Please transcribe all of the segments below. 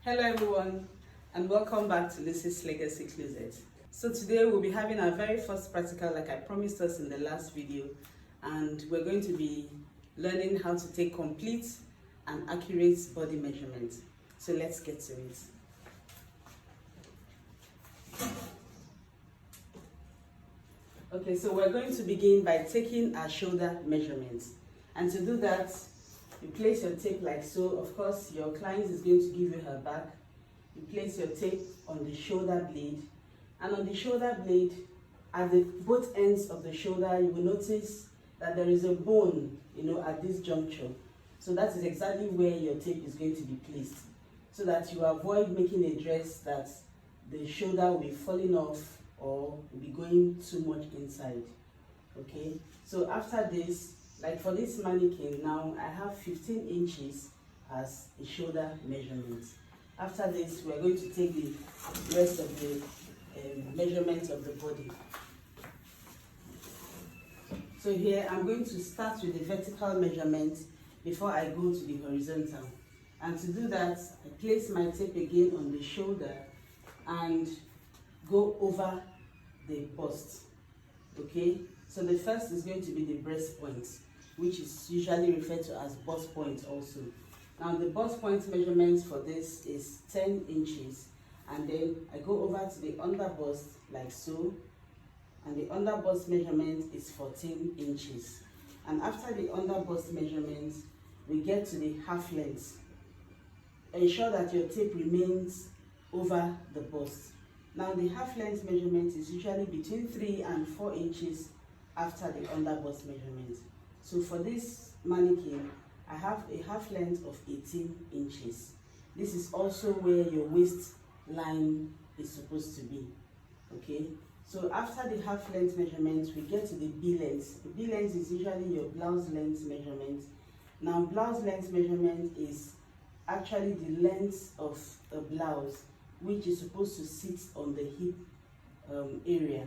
Hello everyone, and welcome back to Lucy's Legacy Closet. So today we'll be having our very first practical, like I promised us in the last video, and we're going to be learning how to take complete and accurate body measurements. So let's get to it. Okay, so we're going to begin by taking our shoulder measurements. And to do that, you place your tape like so. Of course, your client is going to give you her back. You place your tape on the shoulder blade. And on the shoulder blade, at both ends of the shoulder, you will notice that there is a bone, at this juncture. So that is exactly where your tape is going to be placed, so that you avoid making a dress that the shoulder will be falling off or will be going too much inside. Okay, so after this, like for this mannequin now, I have 15 inches as a shoulder measurement. After this, we are going to take the rest of the measurements of the body. So here I'm going to start with the vertical measurement before I go to the horizontal. And to do that, I place my tape again on the shoulder and go over the bust. Okay, so the first is going to be the breast point, which is usually referred to as bust point also. Now the bust point measurement for this is 10 inches, and then I go over to the under bust like so, and the under bust measurement is 14 inches. And after the under bust measurement, we get to the half length. Ensure that your tape remains over the bust. Now the half length measurement is usually between 3 and 4 inches after the under bust measurement. So for this mannequin, I have a half length of 18 inches. This is also where your waistline is supposed to be. Okay, so after the half length measurement, we get to the B length. The B length is usually your blouse length measurement. Now blouse length measurement is actually the length of a blouse, which is supposed to sit on the hip area.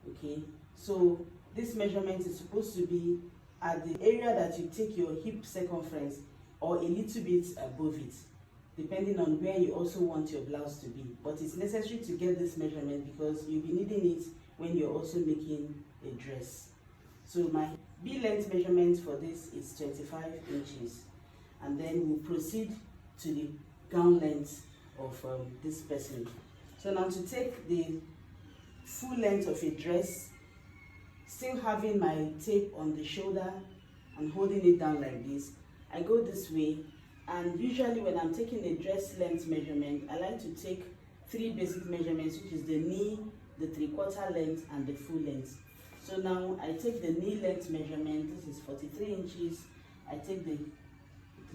Okay, so this measurement is supposed to be at the area that you take your hip circumference or a little bit above it, depending on where you also want your blouse to be. But it's necessary to get this measurement because you'll be needing it when you're also making a dress. So my B length measurement for this is 25 inches. And then we'll proceed to the gown length of this person. So now to take the full length of a dress, still having my tape on the shoulder and holding it down like this, I go this way. And usually when I'm taking a dress length measurement, I like to take 3 basic measurements, which is the knee, the 3/4 length, and the full length. So now I take the knee length measurement, this is 43 inches. I take the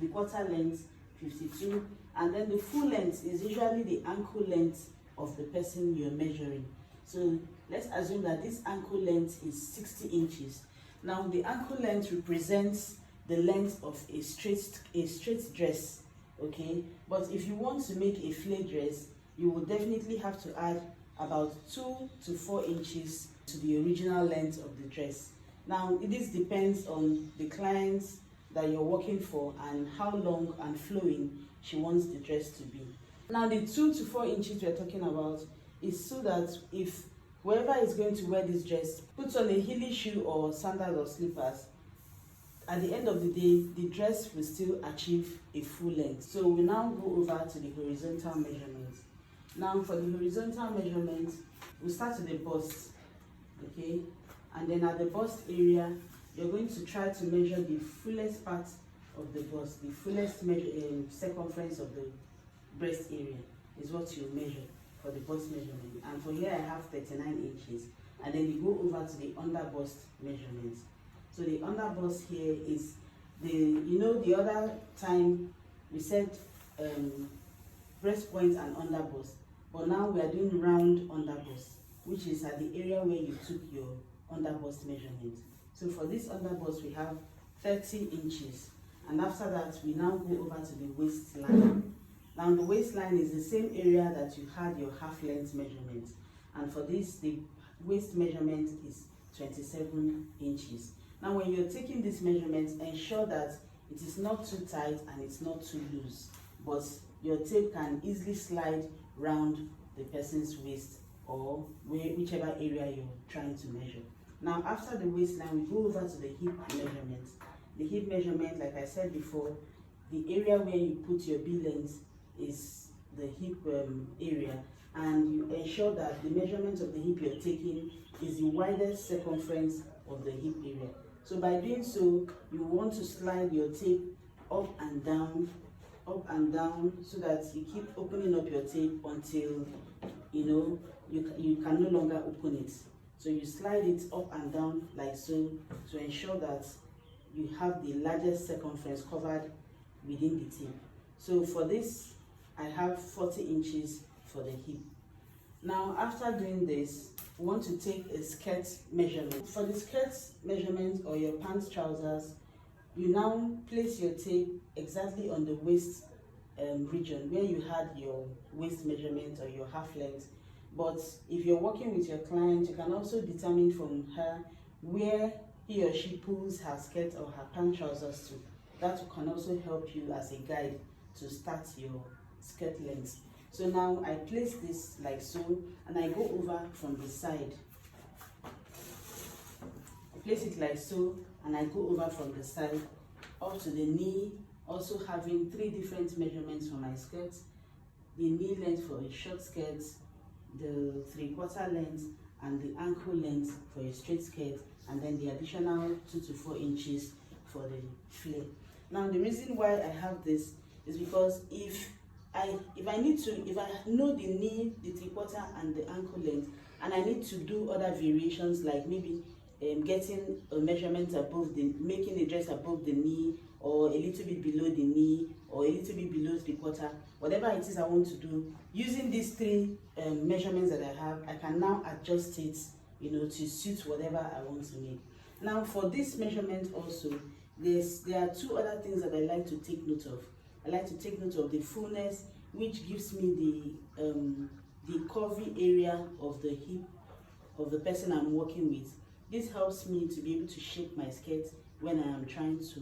3/4 length, 52, and then the full length is usually the ankle length of the person you're measuring. So let's assume that this ankle length is 60 inches. Now the ankle length represents the length of a straight dress, okay? But if you want to make a flare dress, you will definitely have to add about 2 to 4 inches to the original length of the dress. Now this depends on the client that you're working for and how long and flowing she wants the dress to be. Now the 2 to 4 inches we're talking about is so that if whoever is going to wear this dress puts on a heely shoe or sandals or slippers, at the end of the day, the dress will still achieve a full length. So we now go over to the horizontal measurement. Now for the horizontal measurement, we start with the bust, okay? And then at the bust area, you're going to try to measure the fullest part of the bust, the fullest circumference of the breast area is what you measure for the bust measurement. And for here I have 39 inches. And then you go over to the under bust measurement. So the under bust here is the other time we said breast point and under bust, but now we are doing round under bust, which is at the area where you took your under bust measurement. So for this under bust we have 30 inches, and after that we now go over to the waistline. Now the waistline is the same area that you had your half length measurement, and for this the waist measurement is 27 inches. Now when you're taking this measurement, ensure that it is not too tight and it's not too loose, but your tape can easily slide round the person's waist or whichever area you're trying to measure. Now after the waistline, we go over to the hip measurement. The hip measurement, like I said before, the area where you put your B length is the hip area, and you ensure that the measurement of the hip you're taking is the widest circumference of the hip area. So by doing so, you want to slide your tape up and down, so that you keep opening up your tape until you can no longer open it. So you slide it up and down like so to ensure that you have the largest circumference covered within the tape. So for this, I have 40 inches for the hip. Now after doing this, we want to take a skirt measurement. For the skirt measurement or your pants trousers, you now place your tape exactly on the waist region where you had your waist measurement or your half length. But if you're working with your client, you can also determine from her where he or she pulls her skirt or her pant trousers to. That can also help you as a guide to start your skirt length. So now I place this like so, and I go over from the side. I place it like so, and I go over from the side up to the knee, also having 3 different measurements for my skirt: the knee length for a short skirt, the 3/4 length, and the ankle length for a straight skirt, and then the additional 2 to 4 inches for the flare. Now the reason why I have this is because if I know the knee, the 3/4, and the ankle length, and I need to do other variations like maybe getting a measurement above making the dress above the knee, or a little bit below the knee, or a little bit below 3/4, whatever it is I want to do, using these 3 measurements that I have, I can now adjust it, to suit whatever I want to make. Now for this measurement also, there are 2 other things that I like to take note of. I like to take note of the fullness, which gives me the curvy area of the hip of the person I'm working with. This helps me to be able to shape my skirt when I am trying to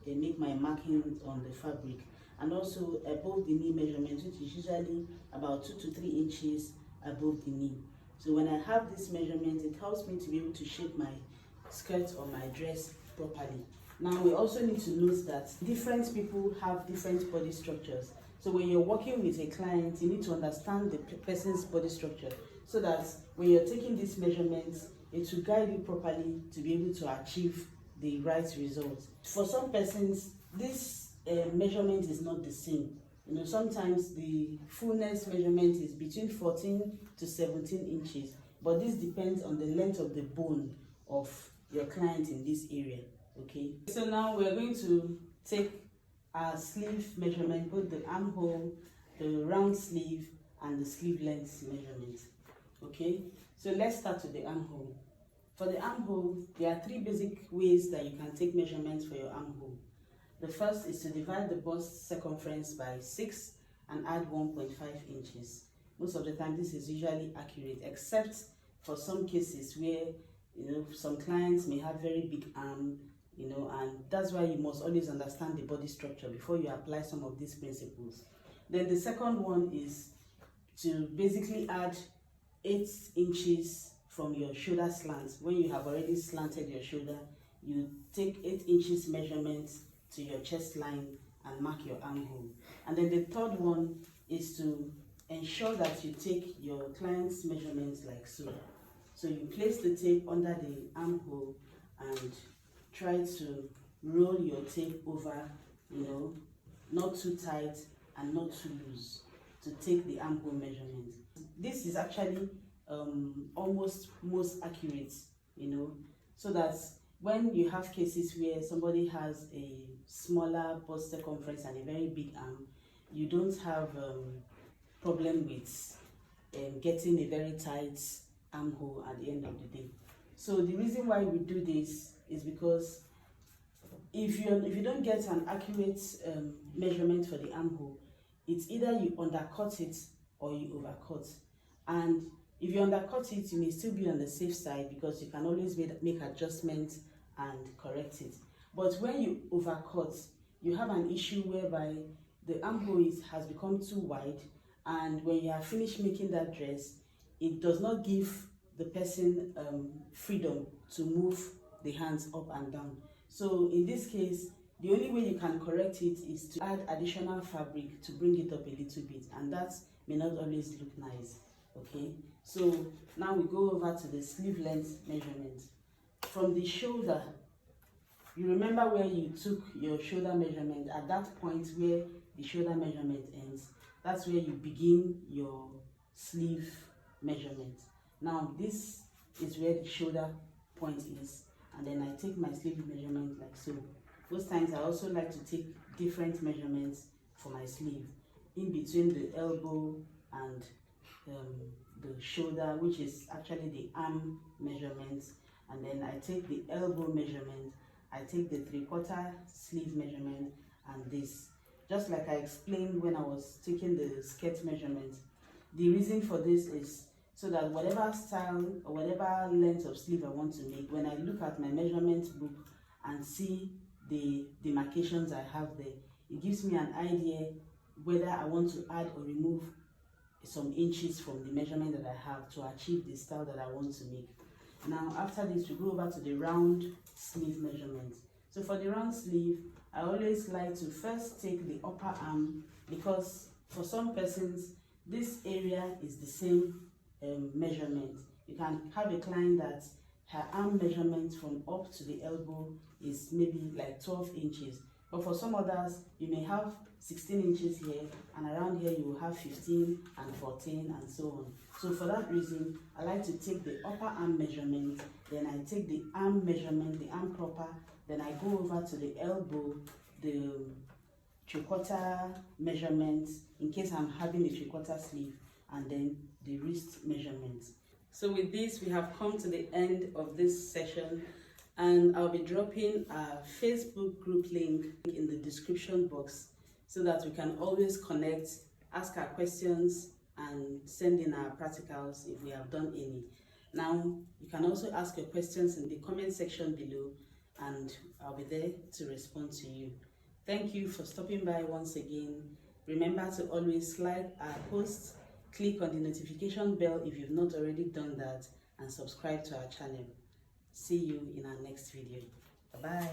make my markings on the fabric. And also above the knee measurement, which is usually about 2 to 3 inches above the knee. So when I have this measurement, it helps me to be able to shape my skirt or my dress properly. Now we also need to note that different people have different body structures. So when you're working with a client, you need to understand the person's body structure, so that when you're taking these measurements, it will guide you properly to be able to achieve the right result. For some persons, this measurement is not the same. Sometimes the fullness measurement is between 14 to 17 inches, but this depends on the length of the bone of your client in this area. Okay, so now we're going to take our sleeve measurement, both the armhole, the round sleeve, and the sleeve length measurement. Okay, so let's start with the armhole. For the armhole, there are 3 basic ways that you can take measurements for your armhole. The first is to divide the bust circumference by 6 and add 1.5 inches. Most of the time this is usually accurate, except for some cases where some clients may have very big arm, and that's why you must always understand the body structure before you apply some of these principles. Then the second one is to basically add 8 inches from your shoulder slant. When you have already slanted your shoulder, you take 8 inches measurement to your chest line and mark your armhole. And then the third one is to ensure that you take your client's measurements like so. So you place the tape under the armhole and try to roll your tape over, not too tight and not too loose, to take the armhole measurement. This is actually almost most accurate, so that when you have cases where somebody has a smaller bust circumference and a very big arm, you don't have problem with getting a very tight armhole at the end of the day. So the reason why we do this is because if you don't get an accurate measurement for the armhole, it's either you undercut it or you overcut. And if you undercut it, you may still be on the safe side because you can always make adjustments and correct it. But when you overcut, you have an issue whereby the armhole has become too wide, and when you are finished making that dress, it does not give the person freedom to move the hands up and down. So in this case, the only way you can correct it is to add additional fabric to bring it up a little bit, and that may not always look nice. Okay, so now we go over to the sleeve length measurement. From the shoulder, you remember where you took your shoulder measurement. At that point where the shoulder measurement ends, that's where you begin your sleeve measurement. Now this is where the shoulder point is, and then I take my sleeve measurement like so. Most times I also like to take different measurements for my sleeve, in between the elbow and the shoulder, which is actually the arm measurement. And then I take the elbow measurement, I take the 3/4 sleeve measurement, and this. Just like I explained when I was taking the skirt measurement, the reason for this is so that whatever style or whatever length of sleeve I want to make, when I look at my measurement book and see the demarcations I have there, it gives me an idea whether I want to add or remove some inches from the measurement that I have to achieve the style that I want to make. Now after this, we go over to the round sleeve measurement. So for the round sleeve, I always like to first take the upper arm, because for some persons this area is the same measurement. You can have a client that her arm measurement from up to the elbow is maybe like 12 inches, but for some others you may have 16 inches here, and around here you will have 15 and 14 and so on. So for that reason, I like to take the upper arm measurement, then I take the arm measurement, the arm proper, then I go over to the elbow, the 3/4 measurement in case I'm having a 3/4 sleeve, and then the wrist measurement. So with this, we have come to the end of this session, and I'll be dropping a Facebook group link in the description box so that we can always connect, ask our questions, and send in our practicals if we have done any. Now, you can also ask your questions in the comment section below, and I'll be there to respond to you. Thank you for stopping by once again. Remember to always like our posts, click on the notification bell if you've not already done that, and subscribe to our channel. See you in our next video. Bye-bye.